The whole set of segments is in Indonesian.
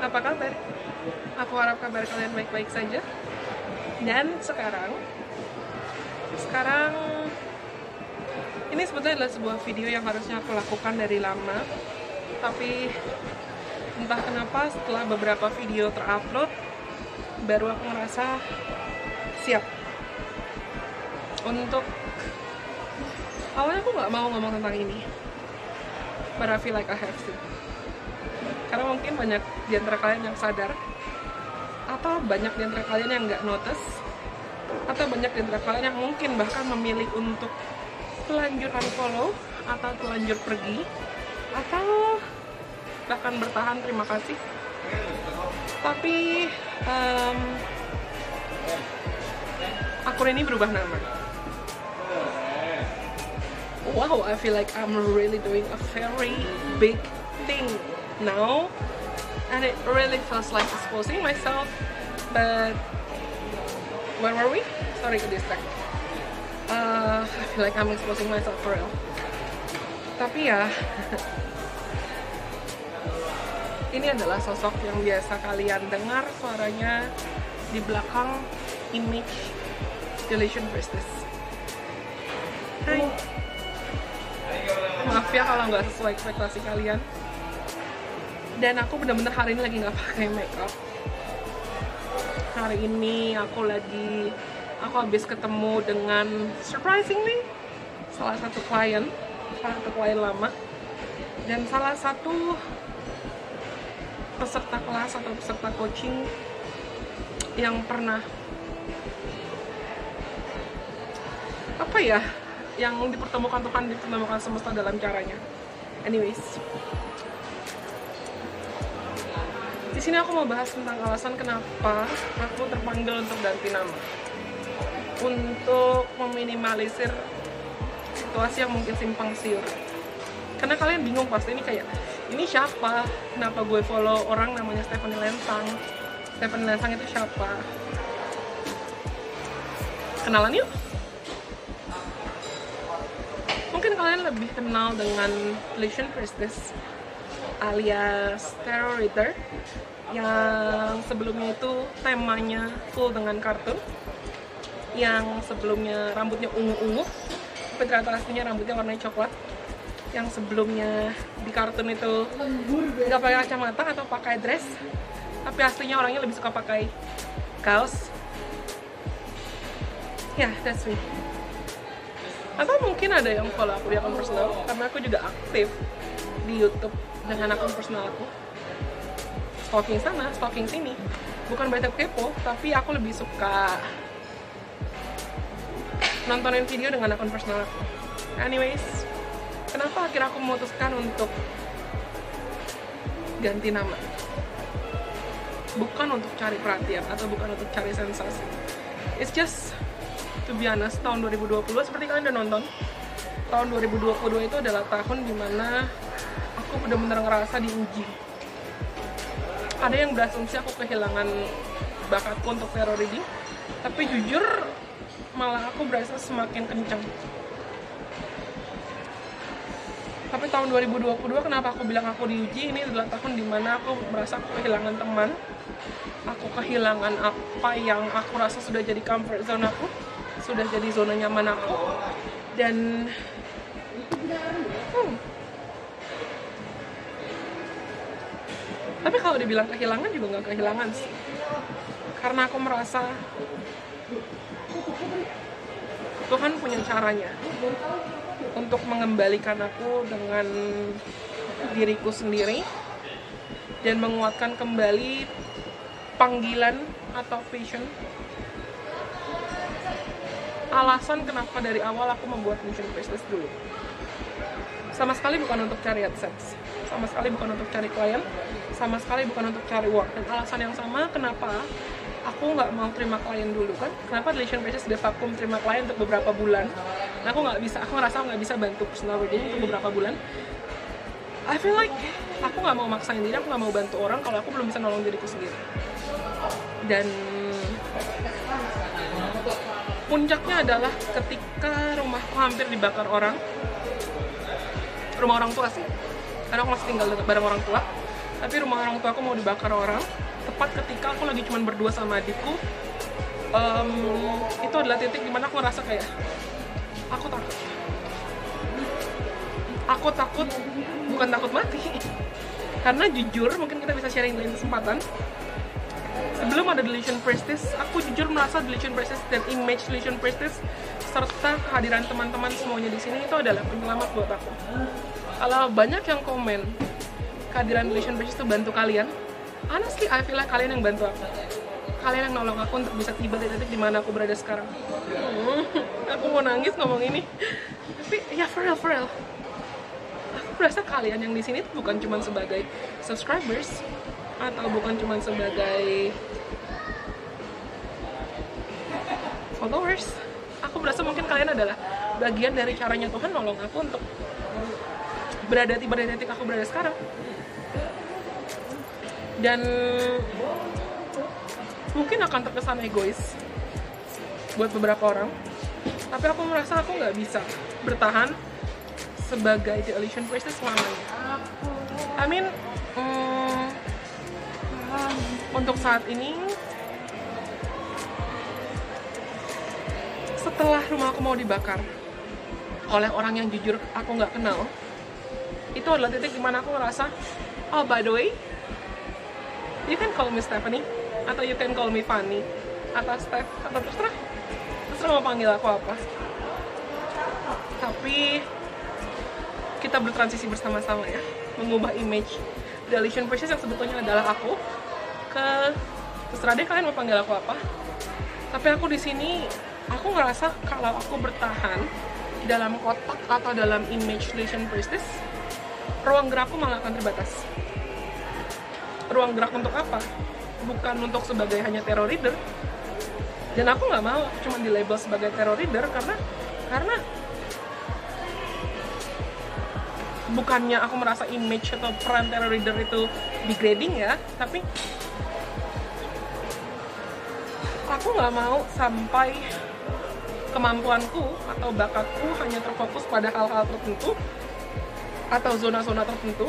Apa kabar? Aku harap kabar kalian baik-baik saja. Dan sekarang ini sebetulnya adalah sebuah video yang harusnya aku lakukan dari lama, tapi entah kenapa setelah beberapa video terupload baru aku ngerasa siap untuk. Awalnya aku nggak mau ngomong tentang ini, but I feel like I have to. Karena mungkin banyak di antara kalian yang sadar, atau banyak di antara kalian yang nggak notice, atau banyak di antara kalian yang mungkin bahkan memilih untuk telanjur unfollow, atau telanjur pergi, atau bahkan bertahan, terima kasih. Tapi akun ini berubah nama. Wow, I feel like I'm really doing a very big thing now, and it really feels like exposing myself. But where were we? Sorry ke distract. I feel like I'm exposing myself for real. Tapi ya, ini adalah sosok yang biasa kalian dengar suaranya di belakang image Deletion Priestess. Hai. Maaf ya kalau nggak sesuai ekspektasi kalian. Dan aku bener-bener hari ini lagi nggak pakai makeup. Hari ini aku habis ketemu dengan surprisingly salah satu klien lama dan salah satu peserta kelas atau peserta coaching yang pernah yang dipertemukan Tuhan, dipertemukan semesta dalam caranya. Anyways, di sini aku mau bahas tentang alasan kenapa aku terpanggil untuk ganti nama, untuk meminimalisir situasi yang mungkin simpang siur. Karena kalian bingung pasti, ini siapa? Kenapa gue follow orang namanya Stephanie Lensang? Stephanie Lensang itu siapa? Kenalan yuk. Mungkin kalian lebih kenal dengan Deletion Priestess alias Tarot Reader, yang sebelumnya itu temanya full dengan kartun, yang sebelumnya rambutnya ungu-ungu tapi ternyata aslinya rambutnya warnanya coklat, yang sebelumnya di kartun itu nggak pakai kacamata atau pakai dress tapi aslinya orangnya lebih suka pakai kaos. Ya, that's me. Atau mungkin ada yang follow aku di akun personal, karena aku juga aktif di YouTube dengan akun personal aku. Stalking sana, stalking sini. Bukan berarti aku kepo, tapi aku lebih suka nontonin video dengan akun personal aku. Anyways, kenapa akhirnya aku memutuskan untuk ganti nama? Bukan untuk cari perhatian atau bukan untuk cari sensasi. It's just, to be honest, tahun 2020 seperti kalian udah nonton, tahun 2022 itu adalah tahun dimana aku benar-benar ngerasa diuji. Ada yang berasumsi aku kehilangan bakatku untuk tarot reading, tapi jujur malah aku berasa semakin kencang. Tapi tahun 2022 kenapa aku bilang aku diuji? Ini adalah tahun dimana aku merasa aku kehilangan teman, aku kehilangan apa yang aku rasa sudah jadi comfort zone aku, sudah jadi zona nyaman aku. Dan tapi kalau dibilang kehilangan juga nggak kehilangan sih, karena aku merasa Tuhan punya caranya untuk mengembalikan aku dengan diriku sendiri dan menguatkan kembali panggilan atau vision. Alasan kenapa dari awal aku membuat Deletion Priestess dulu sama sekali bukan untuk cari AdSense, sama sekali bukan untuk cari klien, sama sekali bukan untuk cari uang. Dan alasan yang sama kenapa aku nggak mau terima klien dulu kan, kenapa Deletion Priestess sudah vakum terima klien untuk beberapa bulan. Nah, aku ngerasa nggak bisa bantu personal reading untuk beberapa bulan. I feel like aku nggak mau maksain diri, aku nggak mau bantu orang kalau aku belum bisa nolong diriku sendiri. Dan puncaknya adalah ketika rumahku hampir dibakar orang, rumah orang tua sih, karena aku masih tinggal bareng orang tua. tapi rumah orang tua aku mau dibakar orang tepat ketika aku lagi cuman berdua sama adikku. Itu adalah titik dimana aku ngerasa kayak aku takut, bukan takut mati. Karena jujur, mungkin kita bisa sharing lain kesempatan. Sebelum ada Delusion Prestige, aku jujur merasa Delusion Prestige dan image Delusion Prestige serta kehadiran teman-teman semuanya di sini itu adalah penyelamat buat aku. Kalau banyak yang komen kehadiran Delusion Prestige itu bantu kalian, honestly, I feel like kalian yang bantu aku. Kalian yang nolong aku untuk bisa tiba di titik dimana aku berada sekarang. Aku mau nangis ngomong ini, tapi ya for real. Aku rasa kalian yang di sini bukan cuma sebagai subscribers atau bukan cuma sebagai followers. Aku berasa mungkin kalian adalah bagian dari caranya Tuhan nolong aku untuk berada tiba di titik aku berada sekarang. Dan mungkin akan terkesan egois buat beberapa orang, tapi aku merasa aku nggak bisa bertahan sebagai The Delusion Prestige selamanya. I mean, untuk saat ini, setelah rumah aku mau dibakar oleh orang yang jujur aku nggak kenal, itu adalah titik dimana aku ngerasa, oh by the way, you can call me Stephanie, atau you can call me Fanny, atau Steph, atau terserah mau panggil aku apa. Tapi kita bertransisi bersama-sama ya, mengubah image Delusion Prestige yang sebetulnya adalah aku ke terserah deh kalian mau panggil aku apa. Tapi aku di sini, aku ngerasa kalau aku bertahan dalam kotak atau dalam image Delusion Prestige, ruang gerakku malah akan terbatas. Ruang gerak untuk apa? Bukan untuk sebagai hanya terror reader. Dan aku nggak mau cuma di label sebagai terror reader karena bukannya aku merasa image atau peran terror reader itu degrading ya, tapi aku nggak mau sampai kemampuanku atau bakatku hanya terfokus pada hal-hal tertentu atau zona-zona tertentu.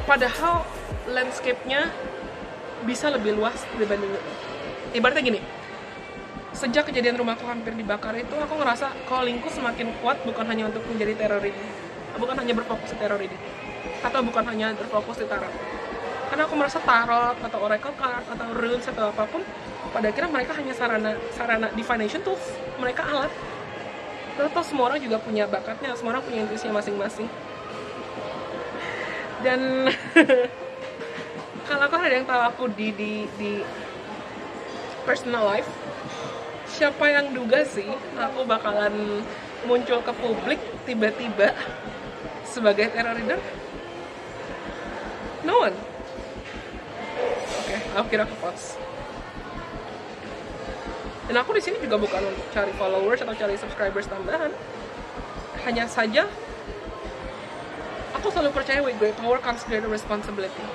Padahal landscape-nya bisa lebih luas dibanding itu. Ibaratnya gini, sejak kejadian rumahku hampir dibakar itu, aku ngerasa callingku semakin kuat bukan hanya untuk menjadi terror reading, bukan hanya berfokus di terror reading, atau bukan hanya berfokus di tarot. Karena aku merasa tarot atau oracle card atau runes atau apapun, pada akhirnya mereka hanya sarana divination tools, mereka alat. Terus semua orang juga punya bakatnya, semua orang punya intuisinya masing-masing. Dan kalau kalian ada yang tahu aku di personal life, siapa yang duga sih aku bakalan muncul ke publik tiba-tiba sebagai terror reader? No one. Oke, aku kira ke pause. Dan aku di sini juga bukan untuk cari followers atau cari subscribers tambahan. Hanya saja aku selalu percaya with great power comes great responsibility.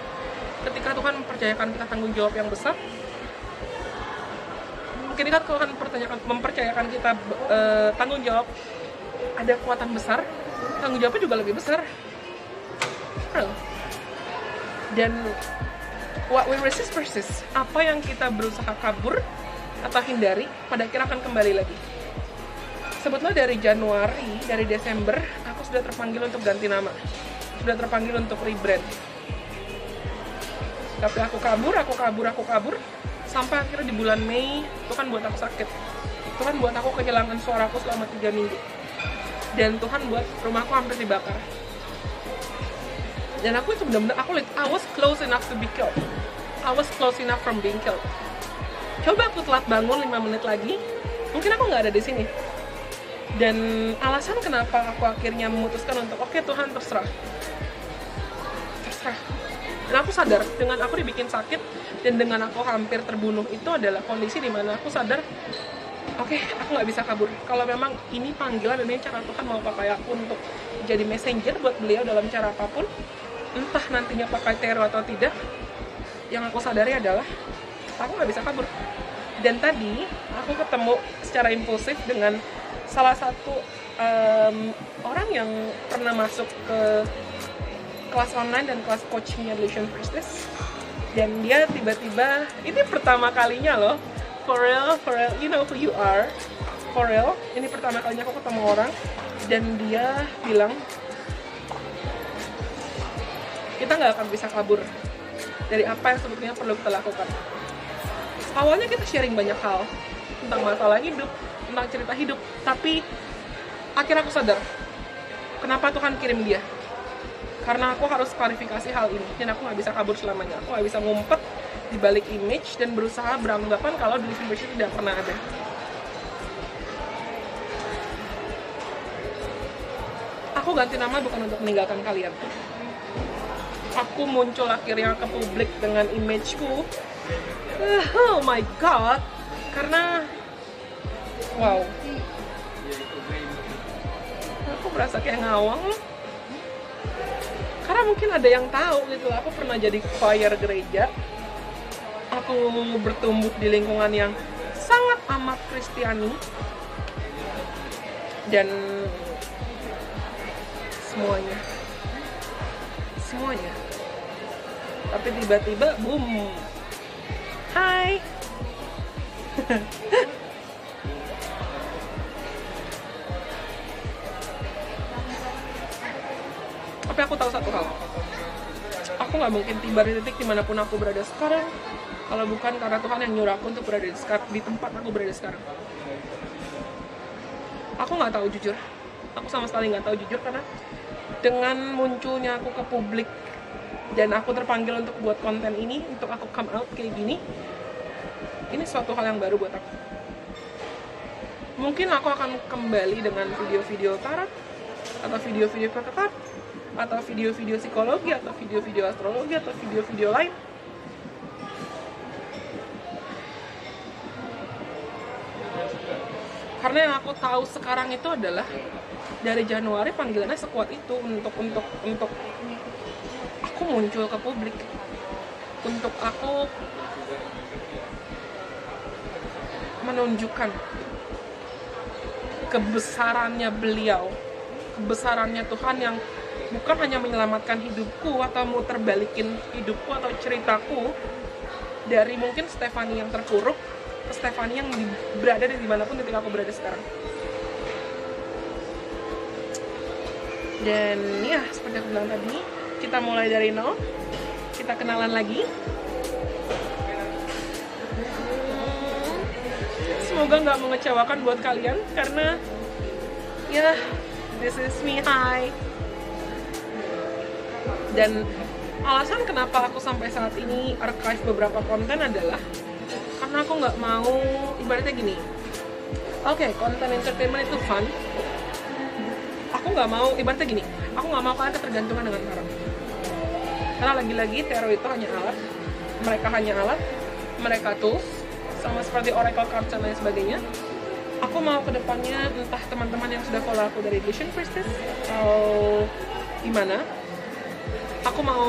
Ketika Tuhan mempercayakan kita tanggung jawab yang besar, ketika Tuhan mempercayakan kita tanggung jawab, ada kekuatan besar, tanggung jawabnya juga lebih besar. Dan what we resist persists. Apa yang kita berusaha kabur atau hindari, pada akhirnya akan kembali lagi. Sebetulnya dari Januari, dari Desember, aku sudah terpanggil untuk ganti nama, sudah terpanggil untuk rebrand. Tapi aku kabur, sampai akhirnya di bulan Mei, Tuhan buat aku sakit. Tuhan buat aku kehilangan suaraku selama 3 minggu. Dan Tuhan buat rumahku hampir dibakar. Dan aku itu benar-benar, I was close enough to be killed. I was close enough from being killed. Coba aku telat bangun 5 menit lagi, mungkin aku nggak ada di sini. Dan alasan kenapa aku akhirnya memutuskan untuk, oke, Tuhan terserah. Dan aku sadar, dengan aku dibikin sakit dan dengan aku hampir terbunuh, itu adalah kondisi dimana aku sadar, oke, aku nggak bisa kabur. Kalau memang ini panggilan dan ini cara Tuhan mau pakai aku untuk jadi messenger buat beliau dalam cara apapun, entah nantinya pakai teror atau tidak, yang aku sadari adalah aku nggak bisa kabur. Dan tadi aku ketemu secara impulsif dengan salah satu orang yang pernah masuk ke kelas online dan kelas coachingnya Illusion Priestess, dan dia tiba-tiba, ini pertama kalinya loh, for real, you know who you are, for real, ini pertama kalinya aku ketemu orang, dan dia bilang, kita nggak akan bisa kabur dari apa yang sebetulnya perlu kita lakukan. Awalnya kita sharing banyak hal, tentang masalah hidup, tentang cerita hidup, tapi akhirnya aku sadar, kenapa Tuhan kirim dia. Karena aku harus klarifikasi hal ini, dan aku nggak bisa kabur selamanya. Aku nggak bisa ngumpet di balik image dan berusaha beranggapan kalau Illusion Priestess tidak pernah ada. Aku ganti nama bukan untuk meninggalkan kalian. Aku muncul akhirnya ke publik dengan imageku. Oh my god, karena wow, aku berasa kayak ngawang loh. Karena mungkin ada yang tahu gitu, aku pernah jadi choir gereja, aku bertumbuh di lingkungan yang sangat amat Kristiani, dan semuanya, tapi tiba-tiba boom, hai. Tapi aku tahu satu hal, aku nggak mungkin tiba di titik dimanapun aku berada sekarang kalau bukan karena Tuhan yang nyuruh aku untuk berada di tempat aku berada sekarang. Aku nggak tahu jujur, aku sama sekali nggak tahu jujur, karena dengan munculnya aku ke publik dan aku terpanggil untuk buat konten ini, untuk aku come out kayak gini, ini suatu hal yang baru buat aku. Mungkin aku akan kembali dengan video-video tarot, atau video-video perketat, atau video-video psikologi, atau video-video astrologi, atau video-video lain. Karena yang aku tahu sekarang itu adalah dari Januari panggilannya sekuat itu untuk aku muncul ke publik, untuk aku menunjukkan kebesarannya beliau, kebesarannya Tuhan yang bukan hanya menyelamatkan hidupku atau muter balikin hidupku atau ceritaku dari mungkin Stephanie yang terpuruk ke Stephanie yang berada di dimanapun ketika aku berada sekarang. Dan ya, seperti aku bilang tadi, kita mulai dari nol, kita kenalan lagi. Semoga nggak mengecewakan buat kalian, karena ya, this is me, hi. Dan alasan kenapa aku sampai saat ini archive beberapa konten adalah karena aku nggak mau, ibaratnya gini, oke, konten entertainment itu fun, aku nggak mau, ibaratnya gini, aku nggak mau kalian ketergantungan dengan tarot, karena lagi-lagi tarot itu hanya alat, mereka tools, sama seperti oracle cards dan lain sebagainya. Aku mau kedepannya, entah teman-teman yang sudah follow aku dari Illusion Priestess atau gimana, aku mau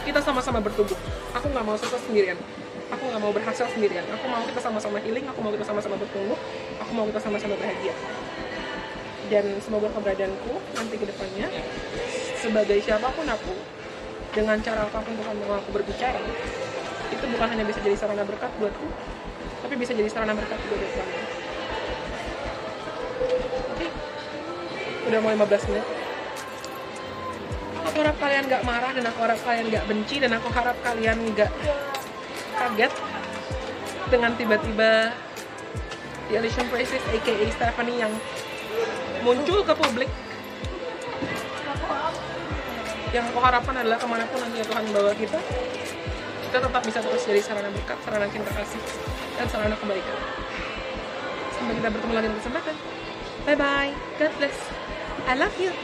kita sama-sama bertumbuh. Aku nggak mau sukses sendirian, aku nggak mau berhasil sendirian, aku mau kita sama-sama healing, aku mau kita sama-sama bertumbuh, aku mau kita sama-sama bahagia. Dan semoga keberadaanku nanti ke depannya, sebagai siapapun aku, dengan cara apapun Tuhan mau aku berbicara, itu bukan hanya bisa jadi sarana berkat buatku, tapi bisa jadi sarana berkat juga buat kalian. Oke, udah mau 15 menit. Aku harap kalian gak marah, dan aku harap kalian gak benci, dan aku harap kalian gak kaget dengan tiba-tiba The Illusion Priestess aka Stephanie yang muncul ke publik. Yang aku harapkan adalah kemanapun nanti Tuhan bawa kita tetap bisa terus jadi sarana berkat, sarana cinta kasih, dan sarana kebaikan. Sampai kita bertemu lagi di kesempatan. Bye bye, God bless, I love you.